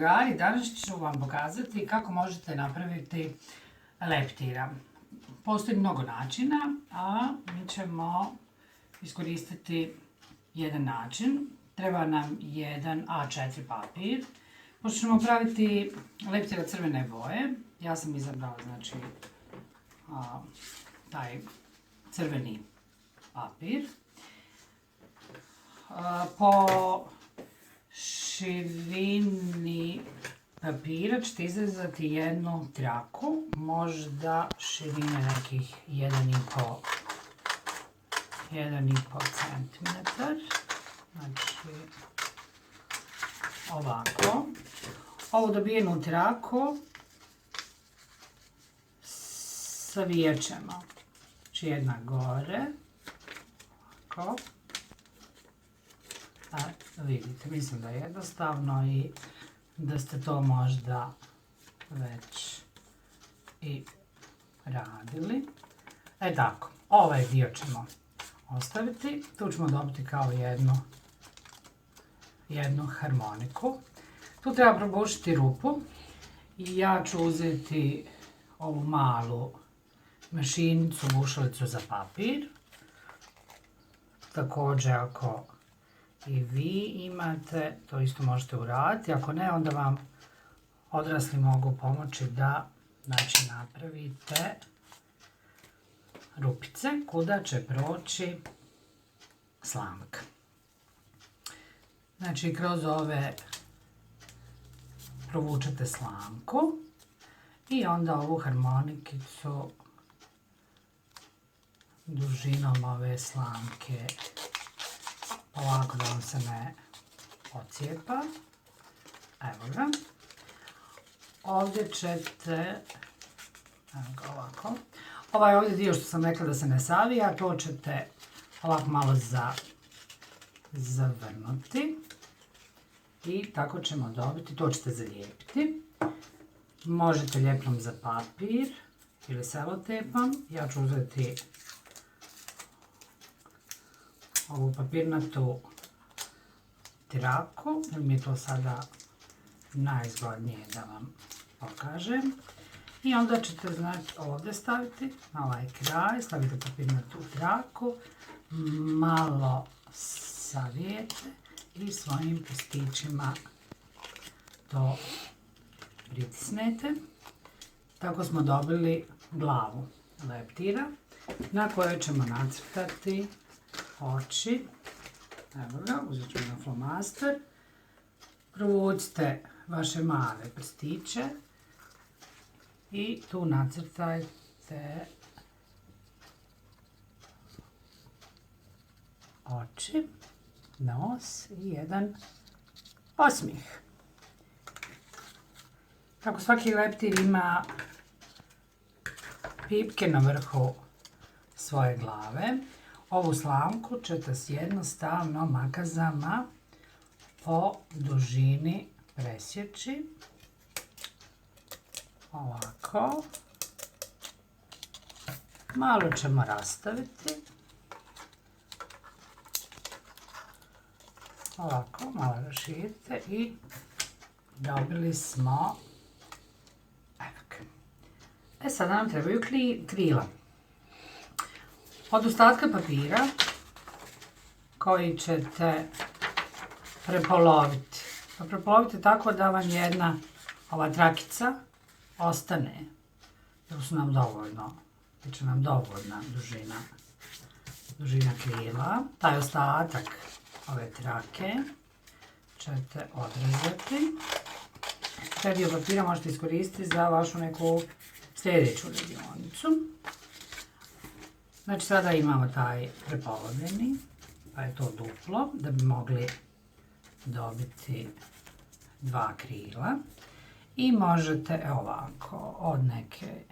Drugari, danas ću vam pokazati kako možete napraviti leptira. Postoji mnogo načina, a mi ćemo iskoristiti jedan način. Treba nam jedan A4 papir. Pošto ćemo praviti leptira crvene boje, ja sam izabrala taj crveni papir. Po širini papira ćete izrezati jednu traku, možda širine nekih 1,5 cm. Znači, ovako. Ovu dobijenu traku savijat ćemo. Znači, jedna gore. Ovako. Vidite, mislim da je jednostavno i da ste to možda već i radili. Tako, ovaj dio ćemo ostaviti. Tu ćemo dobiti kao jednu harmoniku. Tu treba probušiti rupu i ja ću uzeti ovu malu mašinicu, bušalicu za papir. Također, ako i vi imate, to isto možete uraditi. Ako ne, onda vam odrasli mogu pomoći da napravite rupice kuda će proći slamka. Znači, kroz ove provučete slamku i onda ovu harmonikicu dužinom ove slamke ovako da vam se ne ocijepa. Evo ga. Ovdje ćete, evo ga ovako, ovaj ovdje dio što sam rekla da se ne savija, to ćete ovako malo zavrnuti i tako ćemo dobiti, to ćete zalijepiti. Možete ljepnom za papir ili selotepom. Ja ću uzeti ovu papirnatu traku, jer mi je to sada najzgodnije da vam pokažem. I onda ćete ovdje staviti na ovaj kraj, stavite papirnatu traku, malo savijete i svojim prstićima to pritisnete. Tako smo dobili glavu leptira na kojoj ćemo nacrtati oči. Evo ga, uzet ću jedan flomaster. Provucite vaše male prstiće i tu nacrtajte oči, nos i jedan osmijeh. Kako svaki leptir ima pipke na vrhu svoje glave, ovu slamku ćete jednostavno makazama po dužini presjeći. Ovako. Malo ćemo rastaviti. Ovako, malo raširite i dobili smo. Evo ga. Sada nam trebaju krila. Od ostatka papira koji ćete prepoloviti. Prepolovite tako da vam jedna ova trakica ostane. Jer su nam dovoljno, bit će nam dovoljna dužina krila. Taj ostatak ove trake ćete odrezati. Taj dio papira možete iskoristiti za vašu neku sljedeću radionicu. Znači, sada imamo taj prepolovljeni, pa je to duplo, da bi mogli dobiti dva krila. I možete ovako, od neke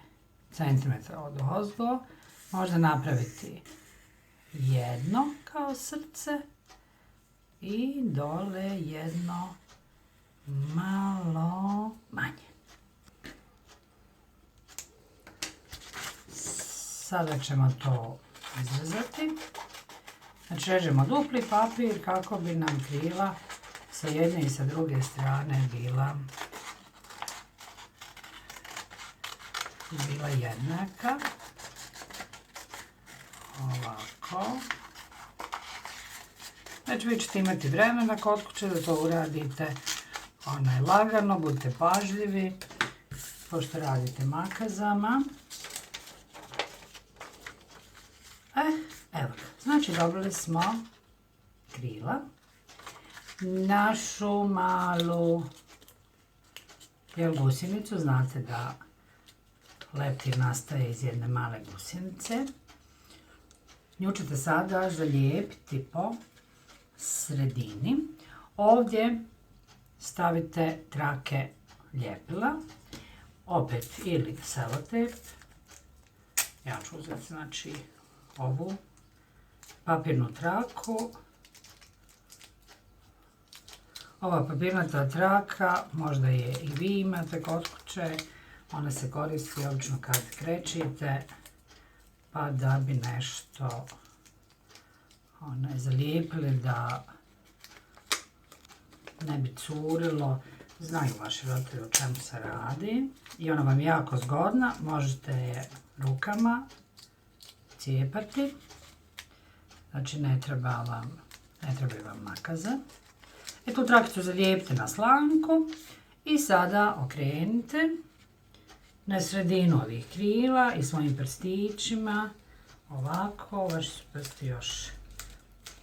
centimetra od ozgo, možda napraviti jedno kao srce i dole jedno malo manje. Sada ćemo to izrezati. Znači, režemo dupli papir kako bi nam krila sa jedne i sa druge strane bila jednaka. Ovako. Znači vi ćete imati vremena kod kuće da to uradite lagano, budite pažljivi pošto radite makazama. Evo ga, znači dobili smo krila. Našu malu gusjenicu, znate da leptir nastaje iz jedne male gusjenice. Nju ćete sada zalijepiti po sredini. Ovdje stavite trake ljepila, opet ili selotejp. Ja ću uzeti znači ovu papirnu traku. Ova papirnata traka, možda je i vi imate kod kuće, ona se koristi obično kad krečite, pa da bi nešto zalijepili, da ne bi curilo. Znaju vaši roditelji o čemu se radi i ona vam je jako zgodna, možete je rukama cijepati, znači ne trebaju vam makaza. Tu trakicu zalijepite na slanku i sada okrenite na sredinu ovih krila i svojim prstićima, ovako, vaši su prsti još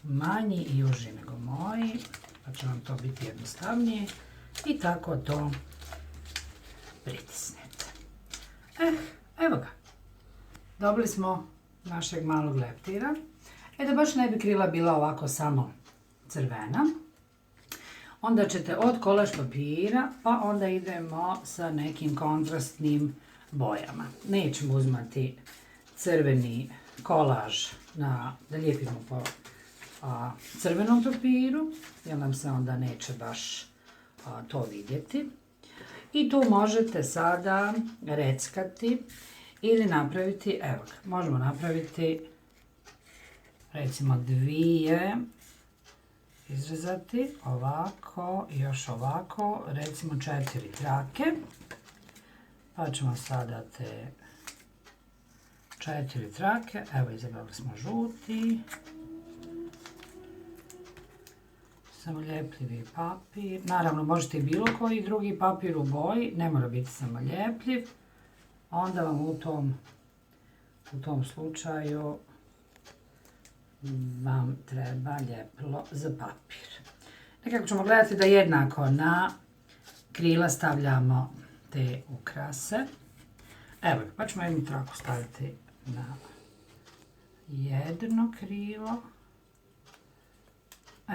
manji i uži nego moji, pa će vam to biti jednostavnije i tako to pritisnete. Evo ga, dobili smo našeg malog leptira. Da baš ne bi krila bila ovako samo crvena, onda ćete od kolaž papira, pa onda idemo sa nekim kontrastnim bojama. Nećemo uzmati crveni kolaž da lijepimo po crvenom papiru, jer nam se onda neće baš to vidjeti. I tu možete sada reckati ili napraviti, evo ga, možemo napraviti recimo dvije, izrezati ovako i još ovako, recimo 4 trake, pa ćemo sada te 4 trake, evo izabrali smo žuti, samoljepljivi papir, naravno možete i bilo koji drugi papir u boji, ne mora biti samoljepljiv, onda vam u tom slučaju vam treba ljepilo za papir. Nekako ćemo gledati da jednako na krila stavljamo te ukrase. Evo, pa ćemo jednu traku staviti na jedno krilo.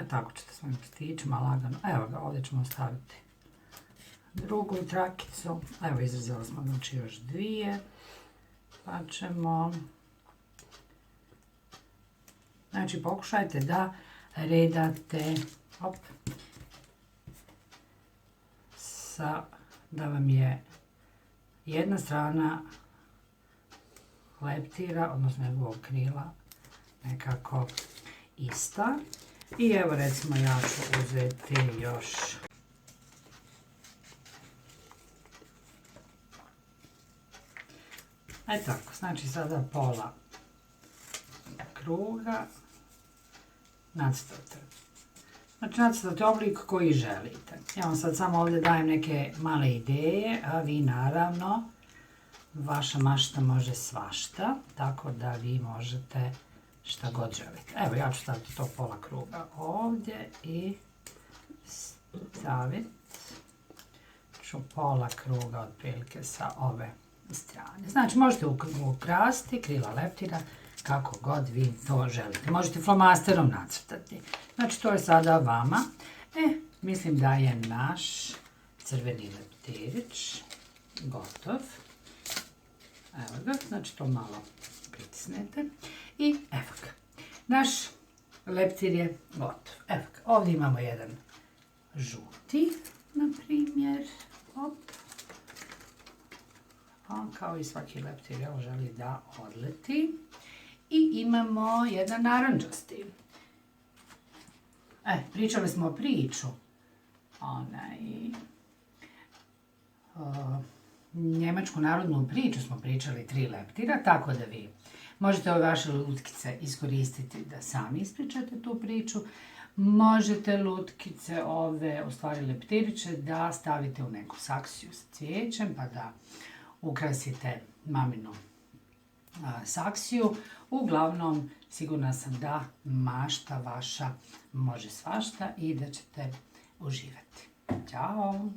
Tako ćete svojim prstićima lagano. Evo ga, ovdje ćemo staviti drugu trakicu. Evo, izrezali smo znači još dvije. Pa ćemo... Znači, pokušajte da redate, da vam je jedna strana leptira, odnosno njegovog krila, nekako ista. I evo recimo ja ću uzeti još tako, znači sada pola kruga nacrtate. Znači nacrtate oblik koji želite. Ja vam sad samo ovdje dajem neke male ideje, a vi naravno, vaša mašta može svašta, tako da vi možete šta god želite. Evo ja ću staviti to pola kruga ovdje i staviti ću pola kruga otprilike sa ove strane. Znači možete ukrasiti krila leptira kako god vi to želite. Možete flomasterom nacrtati. Znači to je sada vama. Mislim da je naš crveni leptirić gotov. Evo ga, znači to malo pritisnete. I evo ga, naš leptir je gotov. Evo ga, ovdje imamo jedan žuti, na primjer. On kao i svaki leptir želi da odleti. I imamo jedan narančasti. Pričali smo priču njemačku narodnu priču smo pričali 3 leptira, tako da vi možete ove vaše lutkice iskoristiti da sami ispričate tu priču. Možete lutkice ove, u stvari leptiriće, da stavite u neku saksiju sa cvijećem pa da ukrasite maminu saksiju. Uglavnom, sigurna sam da mašta vaša može svašta i da ćete uživati. Ćao!